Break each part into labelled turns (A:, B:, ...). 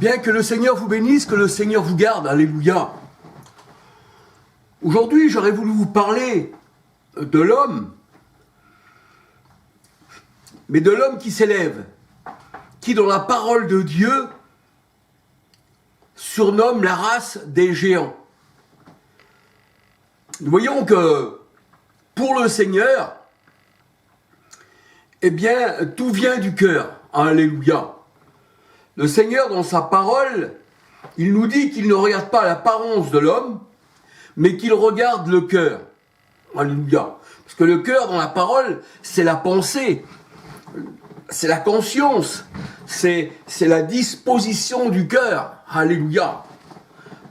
A: Bien, que le Seigneur vous bénisse, que le Seigneur vous garde, alléluia. Aujourd'hui, j'aurais voulu vous parler de l'homme, mais de l'homme qui s'élève, qui dans la parole de Dieu surnomme la race des géants. Nous voyons que pour le Seigneur, eh bien, tout vient du cœur, alléluia. Le Seigneur, dans sa parole, il nous dit qu'il ne regarde pas l'apparence de l'homme, mais qu'il regarde le cœur. Alléluia. Parce que le cœur, dans la parole, c'est la pensée, c'est la conscience, c'est la disposition du cœur. Alléluia.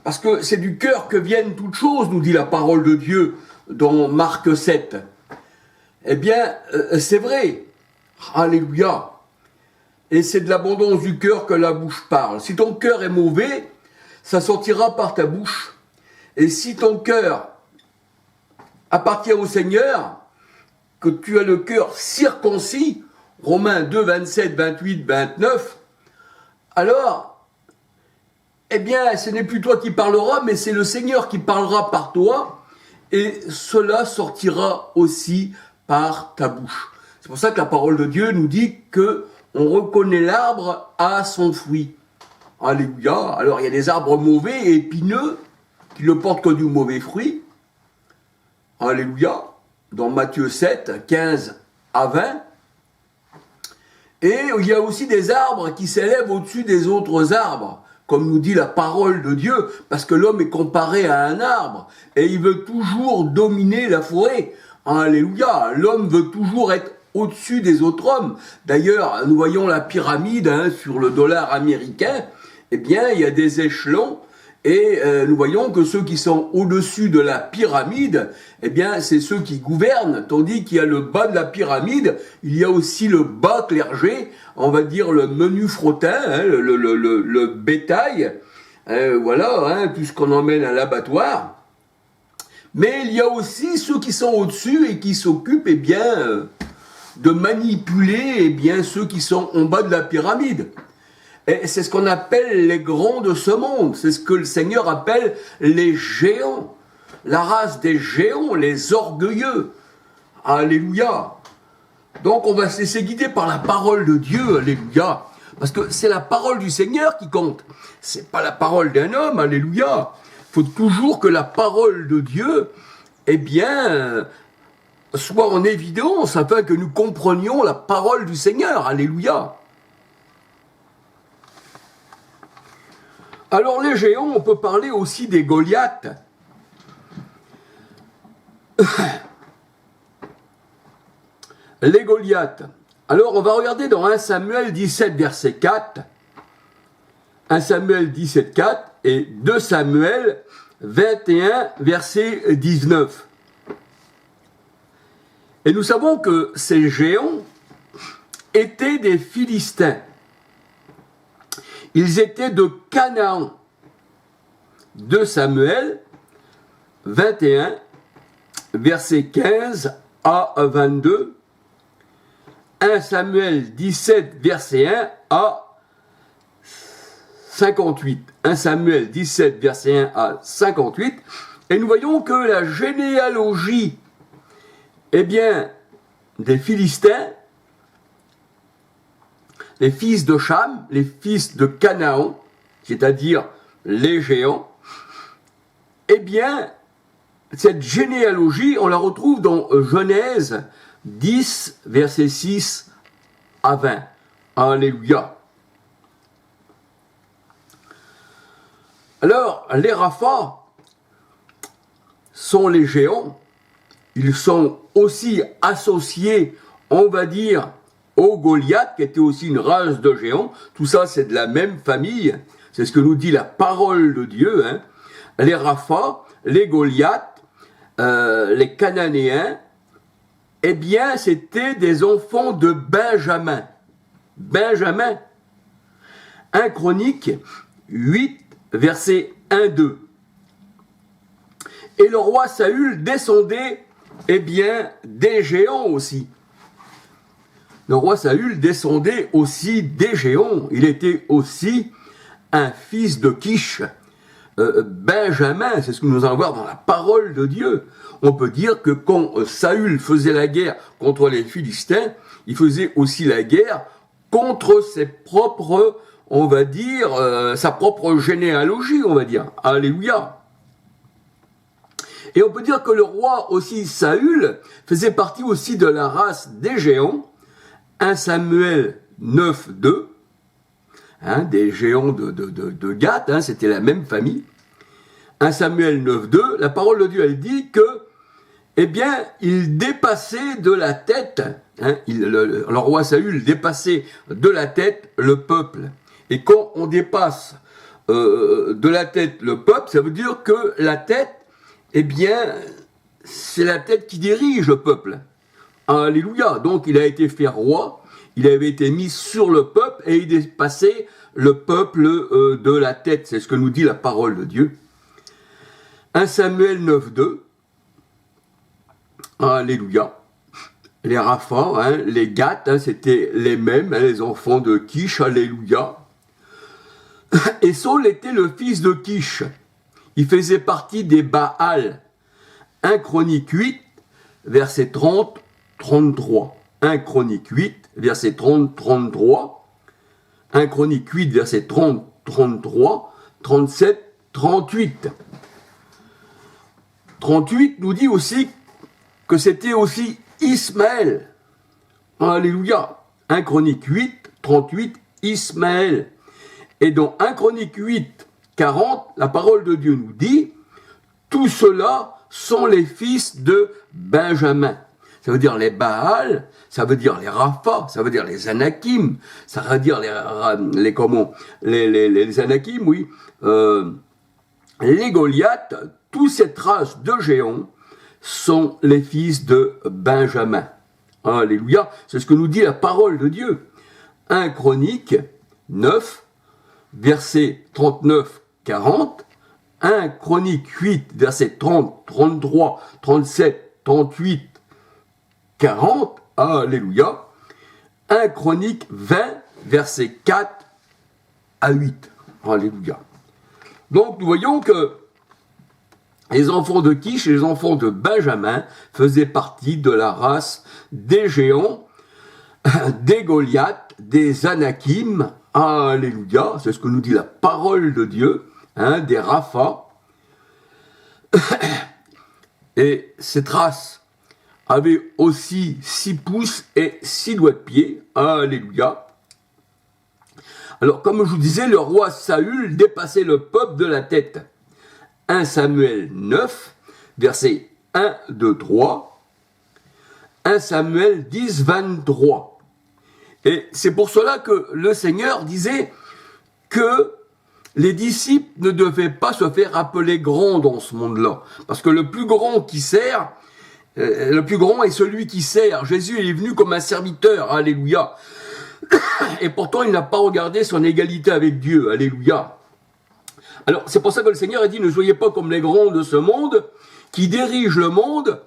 A: Parce que c'est du cœur que viennent toutes choses, nous dit la parole de Dieu dans Marc 7. Eh bien, c'est vrai. Alléluia. Et c'est de l'abondance du cœur que la bouche parle. Si ton cœur est mauvais, ça sortira par ta bouche. Et si ton cœur appartient au Seigneur, que tu as le cœur circoncis, Romains 2, 27, 28, 29, alors, eh bien, ce n'est plus toi qui parleras, mais c'est le Seigneur qui parlera par toi, et cela sortira aussi par ta bouche. C'est pour ça que la parole de Dieu nous dit que on reconnaît l'arbre à son fruit. Alléluia. Alors, il y a des arbres mauvais et épineux qui ne portent que du mauvais fruit. Alléluia. Dans Matthieu 7, 15 à 20. Et il y a aussi des arbres qui s'élèvent au-dessus des autres arbres, comme nous dit la parole de Dieu, parce que l'homme est comparé à un arbre, et il veut toujours dominer la forêt. Alléluia. L'homme veut toujours être au-dessus des autres hommes. D'ailleurs, nous voyons la pyramide sur le dollar américain. Eh bien, il y a des échelons et nous voyons que ceux qui sont au-dessus de la pyramide, eh bien, c'est ceux qui gouvernent, tandis qu'il y a le bas de la pyramide, il y a aussi le bas clergé, on va dire le menu frottin, le bétail, voilà, tout ce qu'on emmène à l'abattoir. Mais il y a aussi ceux qui sont au-dessus et qui s'occupent, eh bien, de manipuler eh bien, ceux qui sont en bas de la pyramide. Et c'est ce qu'on appelle les grands de ce monde. C'est ce que le Seigneur appelle les géants. La race des géants, les orgueilleux. Alléluia. Donc on va se laisser guider par la parole de Dieu. Alléluia. Parce que c'est la parole du Seigneur qui compte. C'est pas la parole d'un homme. Alléluia. Il faut toujours que la parole de Dieu, eh bien, soit en évidence afin que nous comprenions la parole du Seigneur. Alléluia. Alors les géants, on peut parler aussi des Goliaths. Les Goliaths. Alors on va regarder dans 1 Samuel 17, verset 4. 1 Samuel 17, 4 et 2 Samuel 21, verset 19. Et nous savons que ces géants étaient des Philistins. Ils étaient de Canaan. 2 Samuel 21, versets 15 à 22. 1 Samuel 17, verset 1 à 58. 1 Samuel 17, verset 1 à 58. Et nous voyons que la généalogie, eh bien, des Philistins, les fils de Cham, les fils de Canaan, c'est-à-dire les géants, eh bien, cette généalogie, on la retrouve dans Genèse 10, versets 6 à 20. Alléluia. Alors, les Rapha sont les géants. Ils sont aussi associés, on va dire, aux Goliath, qui était aussi une race de géants. Tout ça, c'est de la même famille. C'est ce que nous dit la parole de Dieu. Les Rapha, les Goliath, les Cananéens, eh bien, c'était des enfants de Benjamin. Benjamin. 1 Chronique 8, versets 1-2. Et le roi Saül descendait, eh bien, des géants aussi. Le roi Saül descendait aussi des géants. Il était aussi un fils de Kish, Benjamin, c'est ce que nous allons voir dans la parole de Dieu. On peut dire que quand Saül faisait la guerre contre les Philistins, il faisait aussi la guerre contre ses propres, on va dire, sa propre généalogie, on va dire. Alléluia. Et on peut dire que le roi aussi Saül faisait partie aussi de la race des géants. 1 Samuel 9, 2, des géants de Gath, c'était la même famille. 1 Samuel 9, 2, la parole de Dieu, elle dit que, eh bien, il dépassait de la tête, le roi Saül dépassait de la tête le peuple. Et quand on dépasse de la tête le peuple, ça veut dire que la tête, eh bien, c'est la tête qui dirige le peuple. Alléluia. Donc, il a été fait roi, il avait été mis sur le peuple et il dépassait le peuple de la tête. C'est ce que nous dit la parole de Dieu. 1 Samuel 9, 2. Alléluia. Les Rapha, les Gath, c'était les mêmes, les enfants de Kish. Alléluia. Et Saul était le fils de Kish. Il faisait partie des Baal. 1 Chronique 8, verset 30, 33. 1 Chronique 8, verset 30, 33. 1 Chronique 8, verset 30, 33, 37, 38. 38 nous dit aussi que c'était aussi Ismaël. Alléluia. 1 Chronique 8, 38, Ismaël. Et dans 1 Chronique 8, 40, la parole de Dieu nous dit « Tout cela sont les fils de Benjamin ». Ça veut dire les Baal, ça veut dire les Rapha, ça veut dire les Anakim, ça veut dire les Anakim, oui, les Goliaths, toute cette race de géants sont les fils de Benjamin. Alléluia, c'est ce que nous dit la parole de Dieu. 1 Chronique 9, verset 39, 40, 1 Chronique 8, verset 30, 33, 37, 38, 40, alléluia, 1 Chronique 20, verset 4 à 8, alléluia. Donc nous voyons que les enfants de Kish et les enfants de Benjamin faisaient partie de la race des géants, des Goliaths, des Anakim, alléluia, c'est ce que nous dit la parole de Dieu, des Rapha. Et cette race avait aussi 6 pouces et 6 doigts de pied, alléluia. Alors, comme je vous disais, le roi Saül dépassait le peuple de la tête. 1 Samuel 9, versets 1, 2, 3. 1 Samuel 10, 23. Et c'est pour cela que le Seigneur disait que les disciples ne devaient pas se faire appeler grands dans ce monde-là. Parce que le plus grand qui sert, le plus grand est celui qui sert. Jésus est venu comme un serviteur, alléluia. Et pourtant, il n'a pas regardé son égalité avec Dieu, alléluia. Alors, c'est pour ça que le Seigneur a dit, ne soyez pas comme les grands de ce monde, qui dirigent le monde,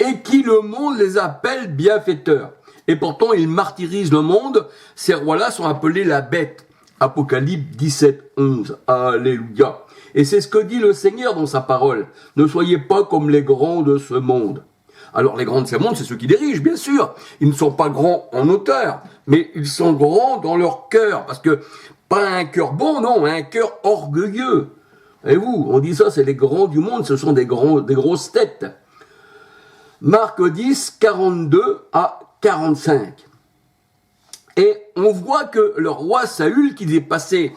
A: et qui le monde les appelle bienfaiteurs. Et pourtant, ils martyrisent le monde. Ces rois-là sont appelés la bête. Apocalypse 17, 11. Alléluia. Et c'est ce que dit le Seigneur dans sa parole. Ne soyez pas comme les grands de ce monde. Alors, les grands de ce monde, c'est ceux qui dirigent, bien sûr. Ils ne sont pas grands en hauteur, mais ils sont grands dans leur cœur. Parce que, pas un cœur bon, non, un cœur orgueilleux. Et vous, on dit ça, c'est les grands du monde, ce sont des grosses têtes. Marc 10, 42 à 45. Et on voit que le roi Saül, qui dépassait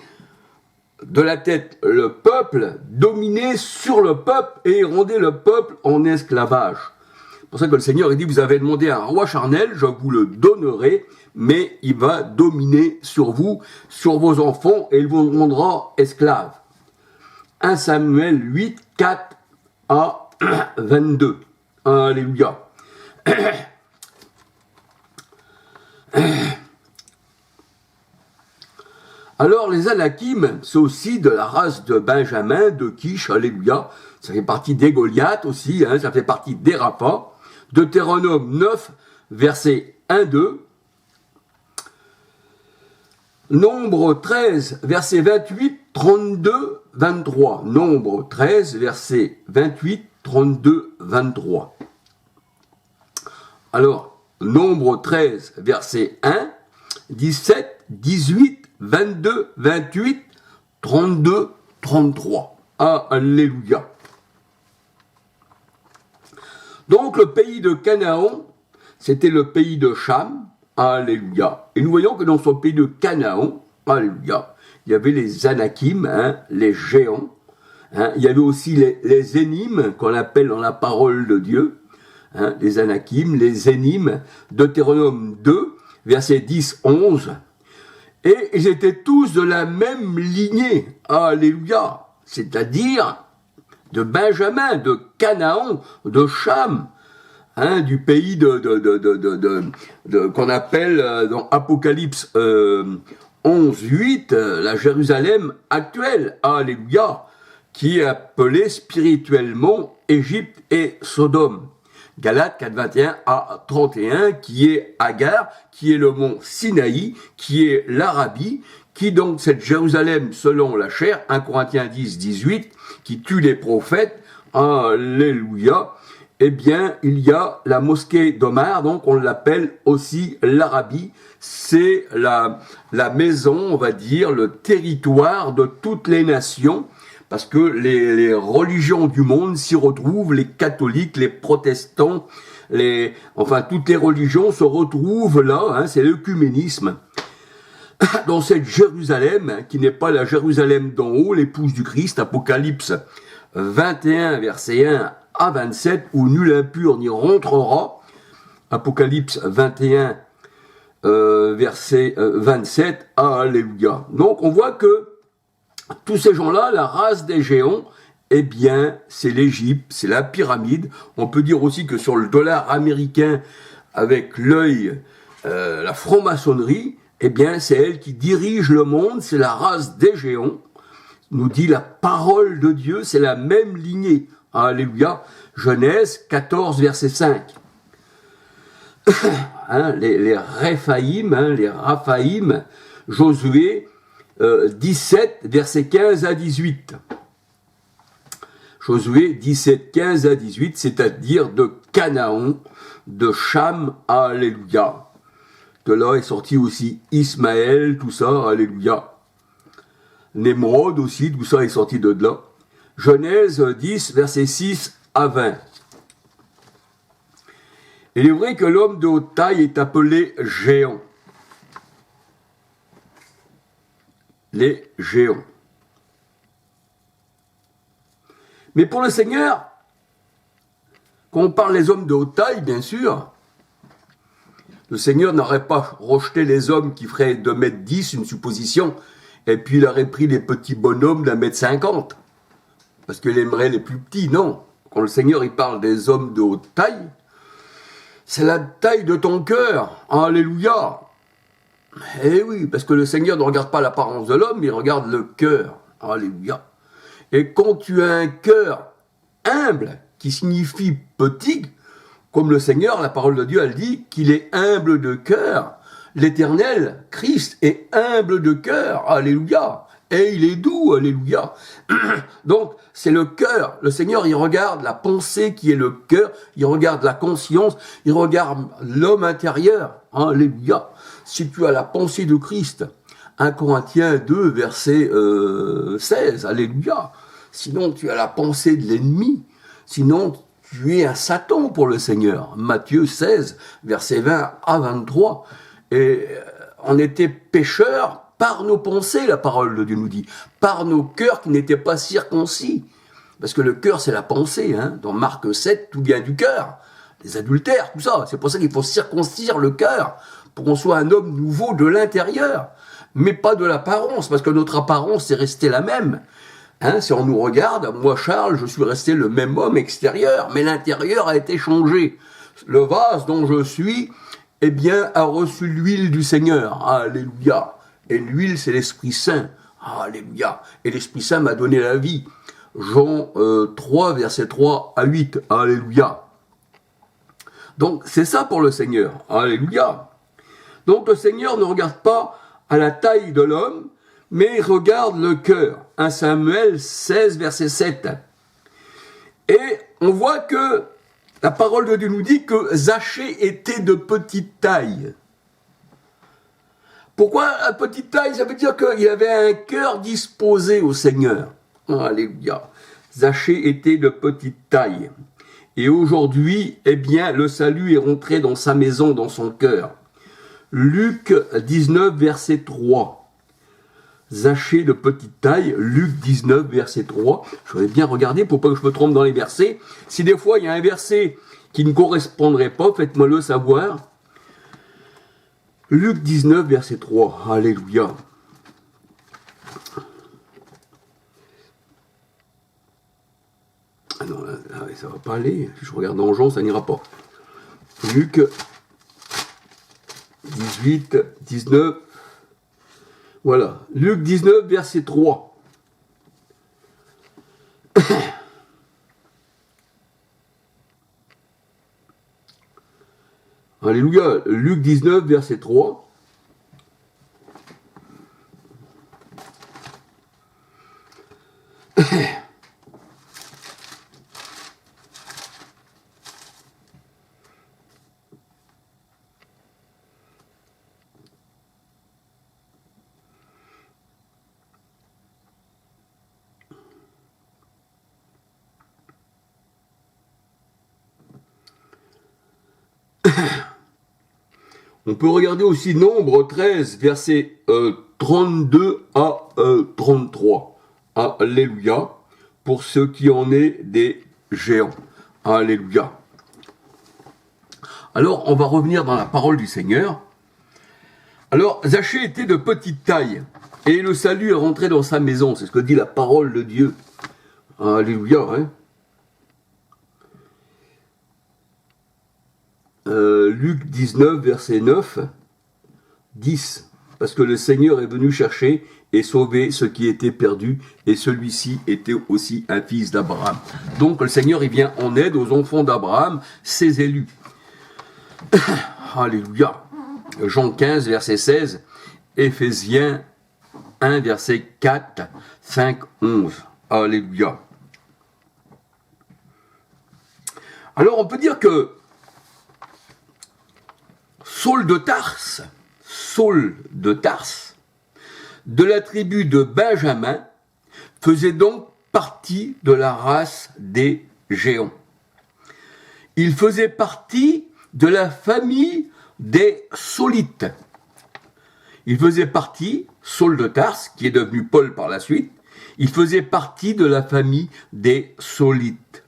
A: de la tête le peuple, dominait sur le peuple et rendait le peuple en esclavage. C'est pour ça que le Seigneur dit, vous avez demandé à un roi charnel, je vous le donnerai, mais il va dominer sur vous, sur vos enfants, et il vous rendra esclaves. 1 Samuel 8, 4 à 22. Alléluia. Alors, les Anakim, c'est aussi de la race de Benjamin, de Kish, alléluia. Ça fait partie des Goliaths aussi, ça fait partie des Rapha. Deutéronome 9, versets 1, 2. Nombre 13, versets 28, 32, 23. Nombre 13, versets 28, 32, 23. Alors, Nombre 13, verset 1, 17, 18, 22, 28, 32, 33. Alléluia. Donc le pays de Canaan, c'était le pays de Cham. Alléluia. Et nous voyons que dans ce pays de Canaan, alléluia, il y avait les Anakim, hein, les géants. Hein, il y avait aussi les Énim, qu'on appelle dans la parole de Dieu. Hein, les Anakim, les Énim, Deutéronome 2, versets 10, 11. Et ils étaient tous de la même lignée. Alléluia. C'est-à-dire de Benjamin, de Canaan, de Cham, hein, du pays qu'on appelle dans Apocalypse 11, 8, la Jérusalem actuelle, alléluia, qui est appelée spirituellement Égypte et Sodome. Galates 4, 21 à 31, qui est Agar, qui est le mont Sinaï, qui est l'Arabie, qui donc cette Jérusalem selon la chair, 1 Corinthiens 10, 18, qui tue les prophètes, alléluia, eh bien, il y a la mosquée d'Omar, donc on l'appelle aussi l'Arabie, c'est la maison, on va dire, le territoire de toutes les nations, parce que les religions du monde s'y retrouvent, les catholiques, les protestants, enfin toutes les religions se retrouvent là, hein, c'est l'œcuménisme. Dans cette Jérusalem, hein, qui n'est pas la Jérusalem d'en haut, l'épouse du Christ, Apocalypse 21, verset 1 à 27, où nul impur n'y rentrera, Apocalypse 21, verset 27, alléluia. Donc on voit que tous ces gens-là, la race des géants, eh bien, c'est l'Égypte, c'est la pyramide. On peut dire aussi que sur le dollar américain, avec l'œil, la franc-maçonnerie, eh bien, c'est elle qui dirige le monde, c'est la race des géants. Nous dit la parole de Dieu, c'est la même lignée. Alléluia. Genèse 14, verset 5. Hein, les Réphaïm, hein, les Raphaïm, Josué 17, verset 15 à 18. Josué 17, 15 à 18, c'est-à-dire de Canaan, de Cham, alléluia. De là est sorti aussi Ismaël, tout ça, alléluia. Némrod aussi, tout ça est sorti de là. Genèse 10, verset 6 à 20. Il est vrai que l'homme de haute taille est appelé géant. Les géants. Mais pour le Seigneur, quand on parle des hommes de haute taille, bien sûr, le Seigneur n'aurait pas rejeté les hommes qui feraient 2,10 m, une supposition, et puis il aurait pris les petits bonhommes d'1,50 m, parce qu'il aimerait les plus petits, non. Quand le Seigneur il parle des hommes de haute taille, c'est la taille de ton cœur, alléluia. Eh oui, parce que le Seigneur ne regarde pas l'apparence de l'homme, il regarde le cœur, alléluia. Et quand tu as un cœur humble, qui signifie petit, comme le Seigneur, la parole de Dieu, elle dit qu'il est humble de cœur. L'Éternel, Christ, est humble de cœur, alléluia. Et il est doux, alléluia. Donc, c'est le cœur. Le Seigneur, il regarde la pensée qui est le cœur, il regarde la conscience, il regarde l'homme intérieur, alléluia. Si tu as la pensée de Christ, 1 Corinthiens 2, verset 16, alléluia. Sinon, tu as la pensée de l'ennemi. Sinon, tu es un Satan pour le Seigneur. Matthieu 16, verset 20 à 23. Et on était pécheurs par nos pensées, la parole de Dieu nous dit. Par nos cœurs qui n'étaient pas circoncis. Parce que le cœur, c'est la pensée. Hein. Dans Marc 7, tout vient du cœur. Les adultères, tout ça. C'est pour ça qu'il faut circoncire le cœur. Pour qu'on soit un homme nouveau de l'intérieur. Mais pas de l'apparence. Parce que notre apparence est restée la même. Hein, si on nous regarde, moi Charles, je suis resté le même homme extérieur, mais l'intérieur a été changé. Le vase dont je suis, eh bien, a reçu l'huile du Seigneur. Alléluia. Et l'huile, c'est l'Esprit Saint. Alléluia. Et l'Esprit Saint m'a donné la vie. Jean 3, verset 3 à 8. Alléluia. Donc, c'est ça pour le Seigneur. Alléluia. Donc, le Seigneur ne regarde pas à la taille de l'homme, mais regarde le cœur. 1 Samuel 16, verset 7. Et on voit que la parole de Dieu nous dit que Zachée était de petite taille. Pourquoi à petite taille? Ça veut dire qu'il avait un cœur disposé au Seigneur. Alléluia. Zachée était de petite taille. Et aujourd'hui, eh bien, le salut est rentré dans sa maison, dans son cœur. Luc 19, verset 3. Zachée de petite taille, Luc 19, verset 3. Je vais bien regarder pour pas que je me trompe dans les versets. Si des fois il y a un verset qui ne correspondrait pas, faites-moi le savoir. Luc 19, verset 3. Alléluia. Ah non, là, ça va pas aller. Si je regarde dans Jean, ça n'ira pas. Luc 18, 19. Voilà. Luc 19, verset 3. Alléluia. Luc 19, verset 3. On peut regarder aussi Nombre 13, versets 32 à 33. Alléluia. Pour ce qui en est des géants. Alléluia. Alors, on va revenir dans la parole du Seigneur. Alors, Zachée était de petite taille, et le salut est rentré dans sa maison. C'est ce que dit la parole de Dieu. Alléluia, hein. Luc 19, verset 9, 10. Parce que le Seigneur est venu chercher et sauver ce qui était perdu, et celui-ci était aussi un fils d'Abraham. Donc le Seigneur, il vient en aide aux enfants d'Abraham, ses élus. Alléluia. Jean 15, verset 16, Éphésiens 1, verset 4, 5, 11. Alléluia. Alors on peut dire que Saul de Tarse, de la tribu de Benjamin, faisait donc partie de la race des géants. Il faisait partie de la famille des Saulites. Il faisait partie, Saul de Tarse, qui est devenu Paul par la suite, il faisait partie de la famille des Saulites.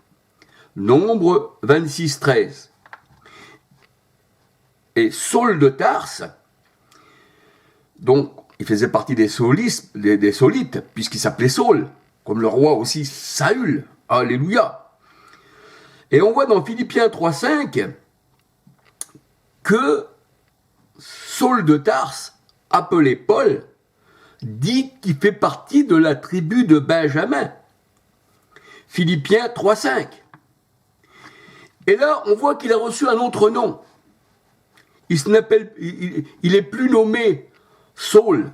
A: Nombre 26, 13. Et Saul de Tarse, donc il faisait partie des Saulites, puisqu'il s'appelait Saul, comme le roi aussi Saül. Alléluia. Et on voit dans Philippiens 3,5 que Saul de Tarse, appelé Paul, dit qu'il fait partie de la tribu de Benjamin. Philippiens 3,5. Et là, on voit qu'il a reçu un autre nom. Il est plus nommé Saul,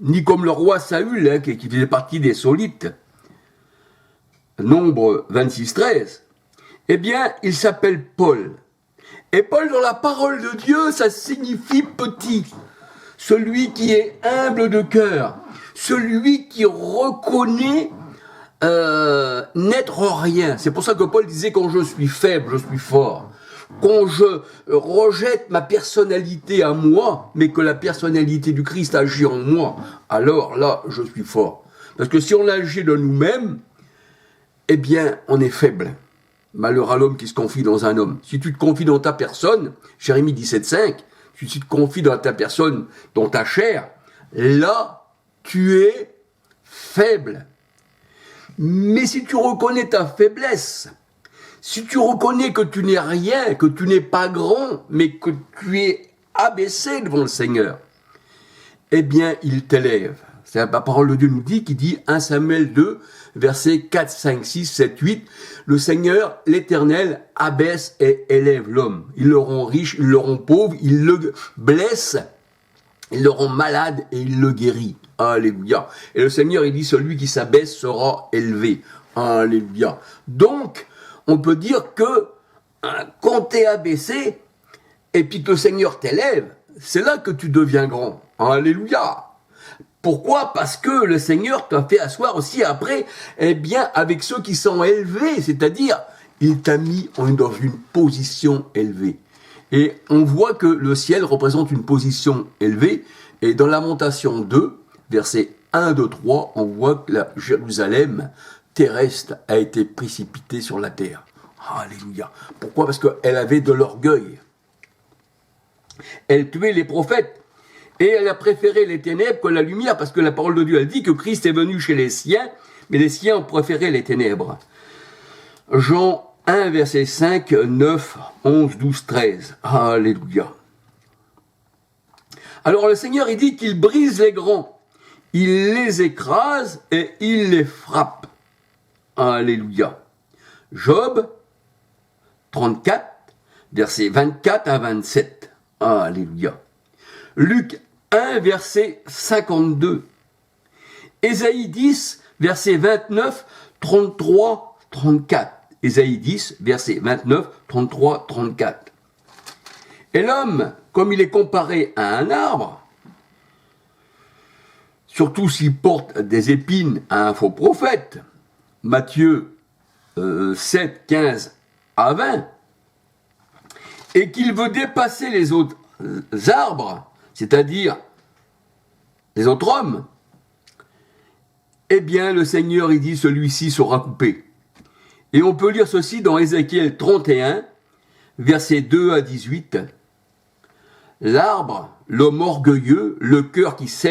A: ni comme le roi Saül, hein, qui faisait partie des Saulites. Nombre 26, 13. Eh bien, il s'appelle Paul. Et Paul, dans la parole de Dieu, ça signifie petit. Celui qui est humble de cœur. Celui qui reconnaît n'être rien. C'est pour ça que Paul disait: quand je suis faible, je suis fort. Quand je rejette ma personnalité à moi, mais que la personnalité du Christ agit en moi, alors là, je suis fort. Parce que si on agit de nous-mêmes, eh bien, on est faible. Malheur à l'homme qui se confie dans un homme. Si tu te confies dans ta personne, Jérémie 17,5, si tu te confies dans ta personne, dans ta chair, là, tu es faible. Mais si tu reconnais ta faiblesse, si tu reconnais que tu n'es rien, que tu n'es pas grand, mais que tu es abaissé devant le Seigneur, eh bien, il t'élève. C'est la parole de Dieu nous dit, qui dit 1 Samuel 2, versets 4, 5, 6, 7, 8, le Seigneur, l'Éternel, abaisse et élève l'homme. Il le rend riche, il le rend pauvre, il le blesse il le rend malade et il le guérit. Alléluia. Et le Seigneur, il dit, celui qui s'abaisse sera élevé. Alléluia. Donc, on peut dire que quand tu es abaissé, et puis que le Seigneur t'élève, c'est là que tu deviens grand. Alléluia. Pourquoi? Parce que le Seigneur t'a fait asseoir aussi après, eh bien, avec ceux qui sont élevés, c'est-à-dire, il t'a mis dans une position élevée. Et on voit que le ciel représente une position élevée, et dans Lamentation 2, versets 1, 2, 3, on voit que la Jérusalem terrestre a été précipitée sur la terre. Alléluia. Pourquoi? Parce qu'elle avait de l'orgueil. Elle tuait les prophètes. Et elle a préféré les ténèbres que la lumière, parce que la parole de Dieu, elle dit que Christ est venu chez les siens, mais les siens ont préféré les ténèbres. Jean 1, verset 5, 9, 11, 12, 13. Alléluia. Alors le Seigneur, il dit qu'il brise les grands, il les écrase et il les frappe. Alléluia. Job 34, versets 24 à 27. Alléluia. Luc 1, verset 52. Ésaïe 10, verset 29, 33, 34. Ésaïe 10, verset 29, 33, 34. Et l'homme, comme il est comparé à un arbre, surtout s'il porte des épines à un faux prophète, Matthieu 7, 15 à 20, et qu'il veut dépasser les autres arbres, c'est-à-dire les autres hommes, eh bien le Seigneur, il dit, celui-ci sera coupé. Et on peut lire ceci dans Ézéchiel 31, versets 2 à 18. L'arbre, l'homme orgueilleux, le cœur qui saigne,